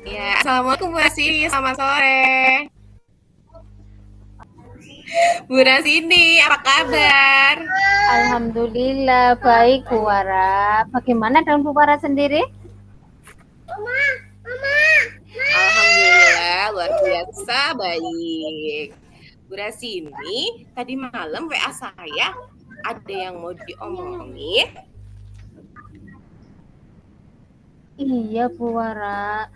Ya, assalamualaikum Bu Rasini, selamat sore. Bu Rasini, apa kabar? Alhamdulillah baik Bu Wara. Bagaimana dengan Bu Wara sendiri? Alhamdulillah, luar biasa baik. Bu Rasini, tadi malam WA saya ada yang mau diomongin. Iya Bu Wara.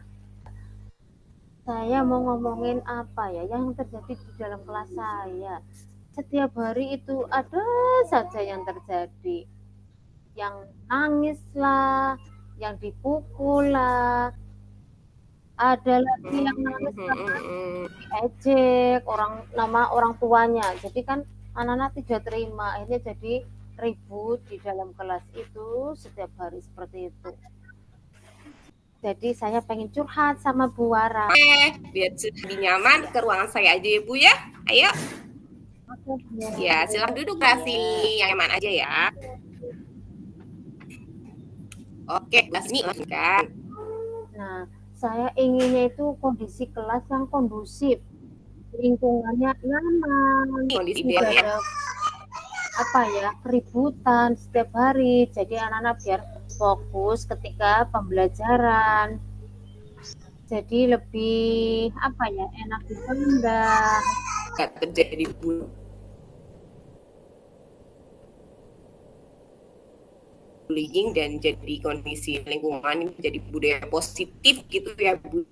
Saya mau ngomongin apa ya yang terjadi di dalam kelas saya. Setiap hari itu ada saja yang terjadi. Yang nangis lah, yang dipukul lah. Ada lagi yang nangis karena diejek nama orang tuanya. Jadi kan anak-anak tidak terima, akhirnya jadi ribut di dalam kelas itu setiap hari seperti itu. Jadi saya pengen curhat sama Bu Wara. Biar lebih nyaman ke ruangan saya aja ya Bu ya. Ayo. Ya, silahkan duduk Bu Rasini, yang nyaman aja ya. Oke, Bu Rasini lanjutkan. Nah, saya inginnya itu kondisi kelas yang kondusif, lingkungannya nyaman, Kondisi tidak ya. ada apa ya keributan setiap hari. Jadi anak-anak biar fokus ketika pembelajaran. Jadi lebih apa ya enak dipandang. Gak terjadi bullying dan jadi kondisi lingkungan ini jadi budaya positif gitu ya Bu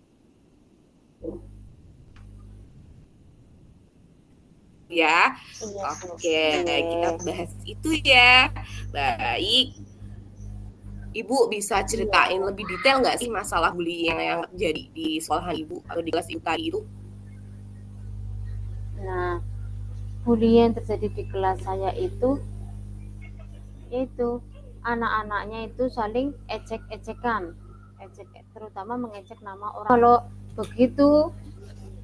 ya. Iya, Oke, kita bahas itu ya. Baik. Ibu bisa ceritain iya. lebih detail nggak sih masalah bullying yang terjadi di sekolahan Ibu atau di kelas Ibu tadi itu? Nah, bully yang terjadi di kelas saya itu anak-anaknya itu saling ecek-ecekan, terutama mengecek nama orang. Kalau begitu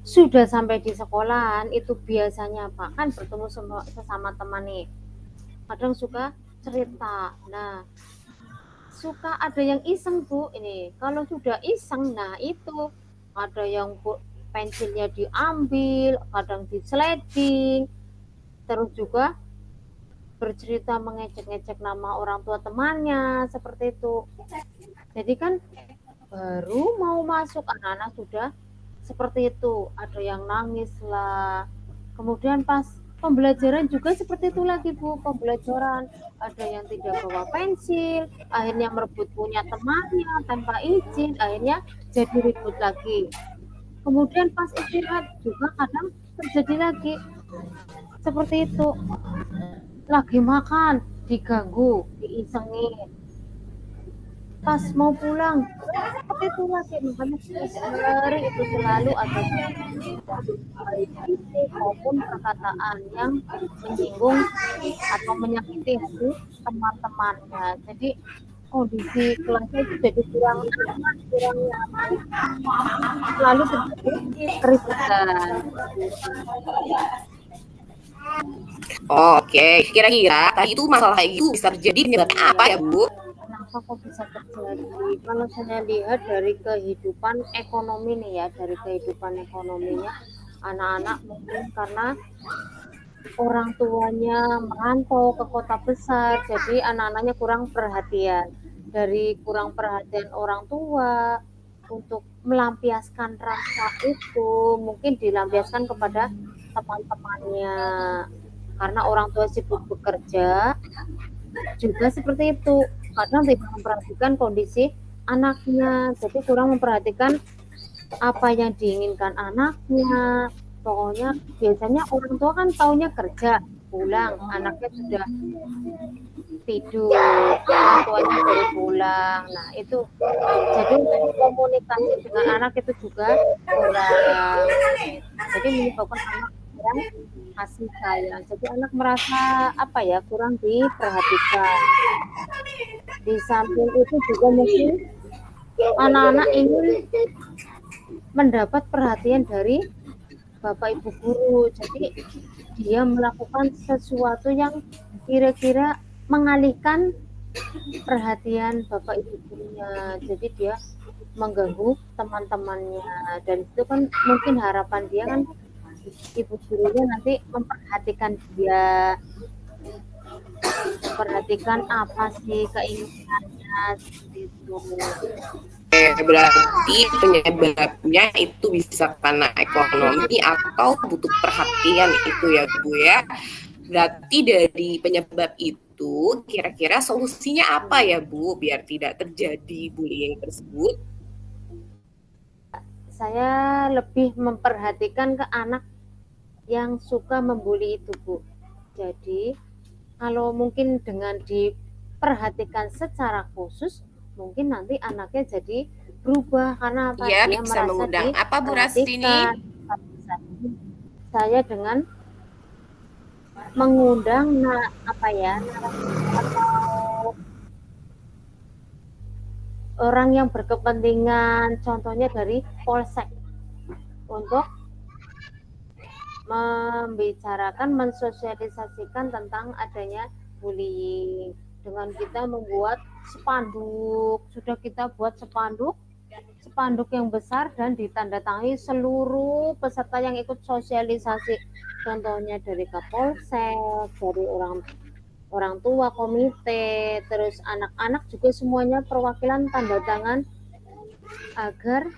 sudah sampai di sekolahan itu biasanya apa kan bertemu sesama teman nih, kadang suka cerita. Nah, suka ada yang iseng Bu ini. Kalau sudah iseng, nah itu ada yang pensilnya diambil, kadang disleding, terus juga bercerita mengecek-ngecek nama orang tua temannya seperti itu. Jadi kan baru mau masuk anak-anak sudah seperti itu, ada yang nangis lah. Kemudian pas pembelajaran juga seperti itu lagi Bu, pembelajaran ada yang tidak bawa pensil, akhirnya merebut punya temannya tanpa izin, akhirnya jadi ribut lagi. Kemudian pas istirahat juga kadang terjadi lagi seperti itu, lagi makan diganggu, diisengin, pas mau pulang seperti itu lagi. Makanya hari itu selalu ada kritik maupun perkataan yang menyinggung atau menyakiti hati teman-temannya. Jadi kondisi kelasnya itu jadi kurang aman, kurang nyaman, selalu terjadi keributan. Oke, kira-kira tadi itu masalah itu bisa terjadi penyebabnya apa ya Bu? Kenapa kok bisa terjadi? Kalau saya lihat dari kehidupan ekonomi nih ya, dari kehidupan ekonominya anak-anak mungkin karena orang tuanya merantau ke kota besar, jadi anak-anaknya kurang perhatian. Dari kurang perhatian orang tua untuk melampiaskan rasa itu mungkin dilampiaskan kepada teman-temannya. Karena orang tua sibuk bekerja, juga seperti itu. Kadang tidak memperhatikan kondisi anaknya, jadi kurang memperhatikan apa yang diinginkan anaknya. Pokoknya biasanya orang tua kan taunya kerja, pulang, anaknya sudah tidur, orang tuanya baru pulang. Nah, itu jadi komunikasi dengan anak itu juga kurang. Jadi menyebabkan anak kurang kasih sayang. Jadi anak merasa apa ya, kurang diperhatikan. Di samping itu juga mungkin anak-anak ingin mendapat perhatian dari bapak ibu guru, jadi dia melakukan sesuatu yang kira-kira mengalihkan perhatian bapak ibu gurunya, jadi dia mengganggu teman-temannya. Dan itu kan mungkin harapan dia kan ibu gurunya nanti memperhatikan dia, memperhatikan apa sih keinginannya seperti itu. Berarti penyebabnya itu bisa karena ekonomi atau butuh perhatian itu ya Bu ya. Berarti dari penyebab itu kira-kira solusinya apa ya Bu biar tidak terjadi bullying tersebut? Saya lebih memperhatikan ke anak yang suka membuli itu Bu. Jadi kalau mungkin dengan diperhatikan secara khusus, mungkin nanti anaknya jadi berubah karena apa? Iya, Dia bisa merasa mengundang apa Bu Rasini? diperhatikan. Saya dengan mengundang apa ya, atau orang yang berkepentingan, contohnya dari polsek, untuk membicarakan, mensosialisasikan tentang adanya bullying dengan kita membuat spanduk. Sudah kita buat spanduk yang besar dan ditandatangani seluruh peserta yang ikut sosialisasi, contohnya dari Kapolsek, dari orang tua, komite, terus anak-anak juga semuanya perwakilan tanda tangan agar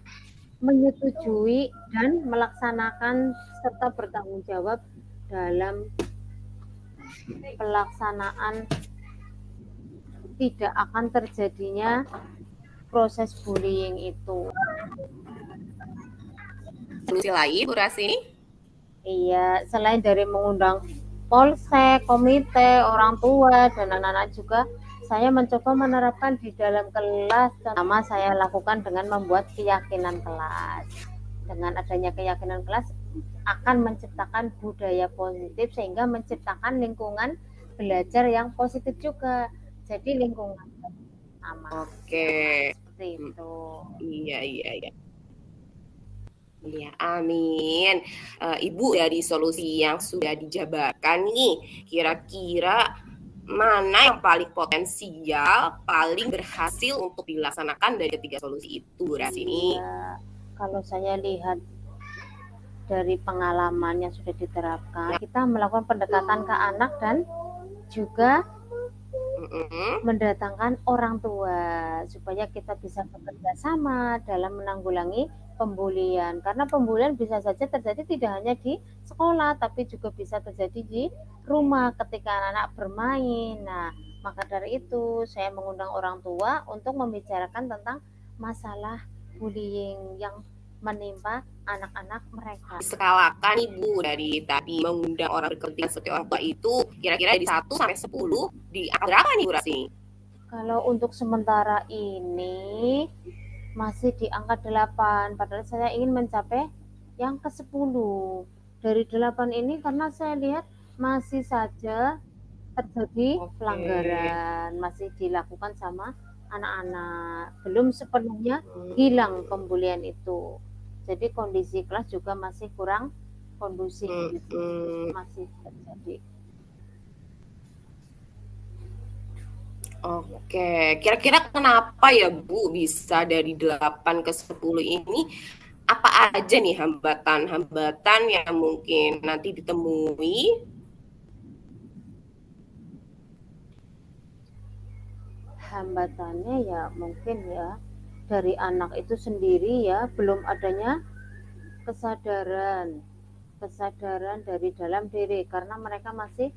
menyetujui dan melaksanakan serta bertanggung jawab dalam pelaksanaan tidak akan terjadinya proses bullying itu. Solusi lain Bu Rasini? Iya, selain dari mengundang polsek, komite, orang tua, dan anak-anak juga, saya mencoba menerapkan di dalam kelas. Pertama saya lakukan dengan membuat keyakinan kelas. Dengan adanya keyakinan kelas akan menciptakan budaya positif sehingga menciptakan lingkungan belajar yang positif juga. Jadi lingkungan aman. Oke. Seperti itu. Iya. Ya, amin. Ibu dari solusi yang sudah dijabarkan nih, kira-kira mana yang paling potensial, paling berhasil untuk dilaksanakan dari ketiga solusi itu, Rasini? Iya, kalau saya lihat dari pengalaman yang sudah diterapkan, kita melakukan pendekatan ke anak dan juga mendatangkan orang tua supaya kita bisa bekerja sama dalam menanggulangi pembulian, karena pembulian bisa saja terjadi tidak hanya di sekolah tapi juga bisa terjadi di rumah ketika anak-anak bermain. Nah, maka dari itu saya mengundang orang tua untuk membicarakan tentang masalah bullying yang menimpa anak-anak mereka. Skalakan Ibu dari tadi mengundang orang berkepentingan seperti orang tua itu, kira-kira dari 1 sampai 10 di angka berapa nih Bu Rasini? Kalau untuk sementara ini masih di angka 8, padahal saya ingin mencapai yang ke-10 dari 8 ini, karena saya lihat masih saja terjadi pelanggaran, masih dilakukan sama anak-anak, belum sepenuhnya hilang pembulian itu. Jadi kondisi kelas juga masih kurang kondusif, masih terjadi. Oke, kira-kira kenapa ya Bu bisa dari 8 ke 10 ini? Apa aja nih hambatan-hambatan yang mungkin nanti ditemui? Hambatannya ya mungkin ya dari anak itu sendiri ya, belum adanya kesadaran dari dalam diri, karena mereka masih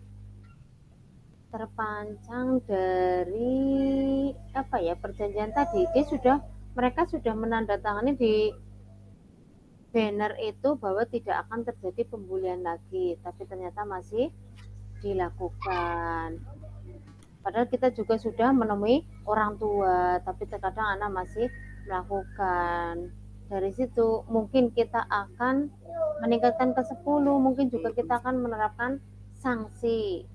terpancang dari apa ya, perjanjian tadi. Mereka sudah menandatangani di banner itu bahwa tidak akan terjadi pembulian lagi, tapi ternyata masih dilakukan. Padahal kita juga sudah menemui orang tua, tapi terkadang anak masih melakukan. Dari situ mungkin kita akan meningkatkan ke 10, mungkin juga kita akan menerapkan sanksi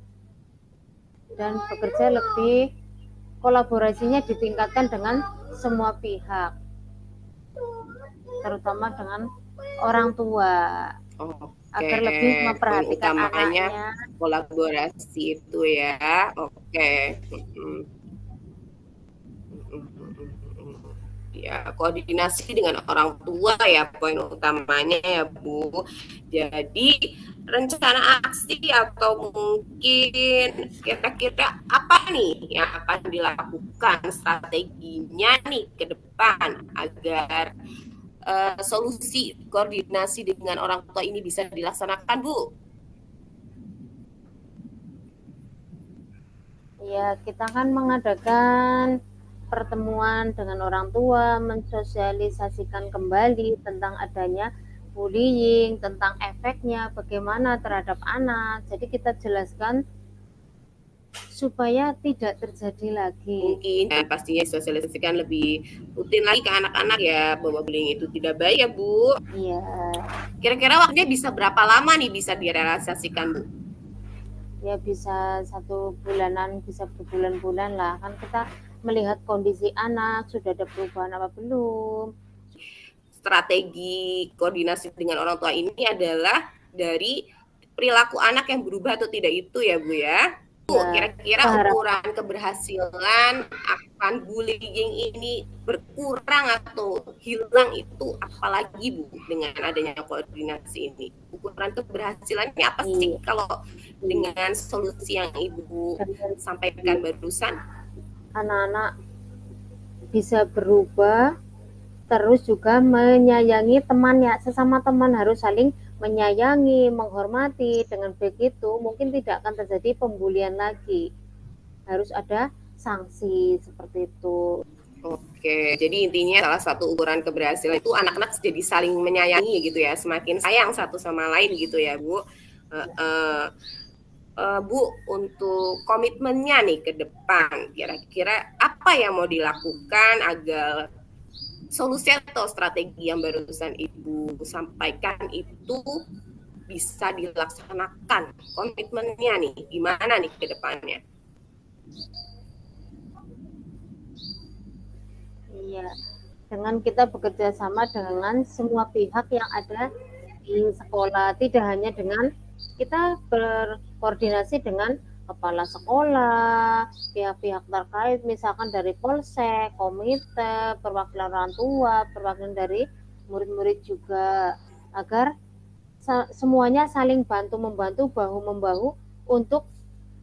dan bekerja lebih, kolaborasinya ditingkatkan dengan semua pihak, terutama dengan orang tua. Agar lebih memperhatikan anaknya. Kolaborasi itu ya. Oke. Ya, koordinasi dengan orang tua ya poin utamanya ya Bu. Jadi rencana aksi atau mungkin kira-kira apa nih yang akan dilakukan strateginya nih ke depan agar solusi koordinasi dengan orang tua ini bisa dilaksanakan Bu? Ya, kita kan mengadakan pertemuan dengan orang tua, mensosialisasikan kembali tentang adanya bullying, tentang efeknya bagaimana terhadap anak. Jadi kita jelaskan supaya tidak terjadi lagi. Mungkin dan pastinya sosialisasikan lebih rutin lagi ke anak-anak ya bahwa bullying itu tidak baik ya Bu. Iya. Kira-kira waktunya bisa berapa lama nih bisa direalisasikan Bu? Ya bisa 1 bulanan, bisa berbulan-bulan lah. Kan kita melihat kondisi anak, sudah ada perubahan apa belum. Strategi koordinasi dengan orang tua ini adalah dari perilaku anak yang berubah atau tidak itu ya Bu ya. Bu, kira-kira ukuran keberhasilan akan bullying ini berkurang atau hilang itu apalagi Bu dengan adanya koordinasi ini? Ukuran keberhasilannya apa sih kalau dengan solusi yang Ibu sampaikan barusan? Anak-anak bisa berubah, terus juga menyayangi temannya, sesama teman harus saling menyayangi, menghormati. Dengan begitu mungkin tidak akan terjadi pembulian lagi. Harus ada sanksi seperti itu. Oke, jadi intinya salah satu ukuran keberhasilan itu anak-anak jadi saling menyayangi gitu ya, semakin sayang satu sama lain gitu ya Bu. Bu, untuk komitmennya nih ke depan, kira-kira apa yang mau dilakukan agar solusi atau strategi yang barusan Ibu sampaikan itu bisa dilaksanakan? Komitmennya nih, gimana nih ke depannya? Iya, dengan kita bekerja sama dengan semua pihak yang ada di sekolah, tidak hanya dengan kita berkoordinasi dengan kepala sekolah, pihak-pihak terkait, misalkan dari polsek, komite, perwakilan orang tua, perwakilan dari murid-murid juga, agar semuanya saling bantu-membantu, bahu-membahu untuk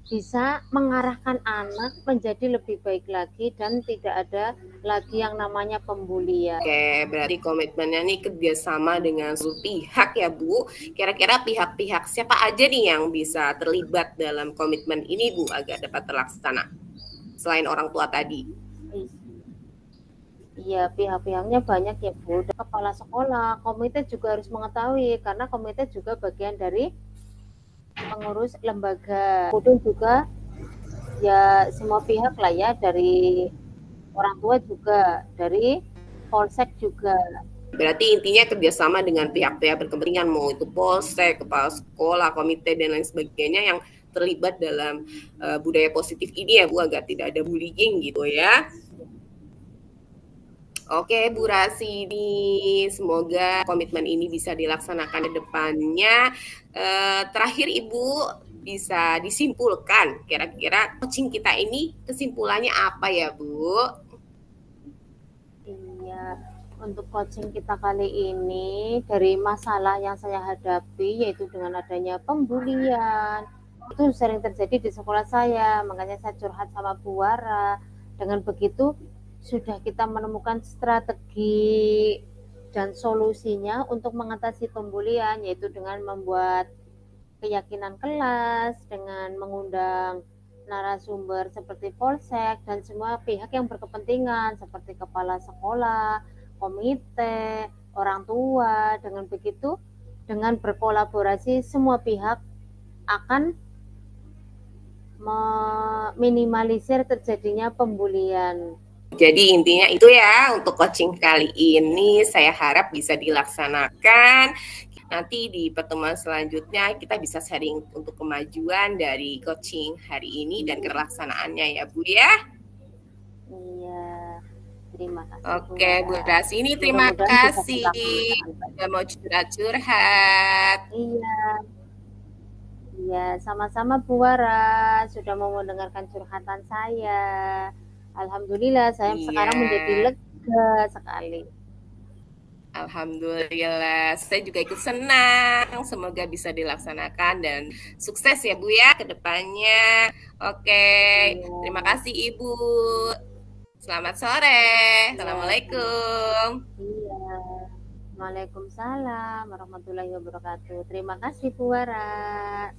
bisa mengarahkan anak menjadi lebih baik lagi dan tidak ada lagi yang namanya pembulian. Oke, berarti komitmennya nih kerjasama dengan seluruh pihak ya Bu. Kira-kira pihak-pihak siapa aja nih yang bisa terlibat dalam komitmen ini Bu agar dapat terlaksana selain orang tua tadi? Iya, pihak-pihaknya banyak ya Bu. Kepala sekolah, komite juga harus mengetahui karena komite juga bagian dari pengurus lembaga. Kemudian juga ya semua pihak lah ya, dari orang tua juga, dari polsek juga. Berarti intinya kerjasama dengan pihak-pihak berkepentingan, mau itu polsek, kepala sekolah, komite dan lain sebagainya yang terlibat dalam budaya positif ini ya Bu agar tidak ada bullying gitu ya. Oke Bu Rasidi, semoga komitmen ini bisa dilaksanakan di depannya. Terakhir Ibu bisa disimpulkan kira-kira coaching kita ini kesimpulannya apa ya Bu? Iya, untuk coaching kita kali ini dari masalah yang saya hadapi yaitu dengan adanya pembulian itu sering terjadi di sekolah saya, makanya saya curhat sama Bu Wara. Dengan begitu sudah kita menemukan strategi dan solusinya untuk mengatasi pembulian, yaitu dengan membuat keyakinan kelas, dengan mengundang narasumber seperti polsek dan semua pihak yang berkepentingan seperti kepala sekolah, komite, orang tua. Dengan begitu, dengan berkolaborasi semua pihak akan meminimalisir terjadinya pembulian. Jadi intinya itu ya untuk coaching kali ini saya harap bisa dilaksanakan. Nanti di pertemuan selanjutnya kita bisa sharing untuk kemajuan dari coaching hari ini dan kelaksanaannya ya Bu ya. Iya, terima kasih. Oke Bu Rasi, ini terima kasih sudah mau curhat-curhat. Iya. Iya, sama-sama Bu Wara sudah mau mendengarkan curhatan saya. Alhamdulillah saya sekarang menjadi Iya. lega sekali. Alhamdulillah, saya juga ikut senang. Semoga bisa dilaksanakan dan sukses ya Bu ya ke depannya. Oke, terima Iya, kasih Ibu. Selamat sore. iya, Assalamualaikum. iya. Waalaikumsalam warahmatullahi wabarakatuh. Terima kasih Bu Wara.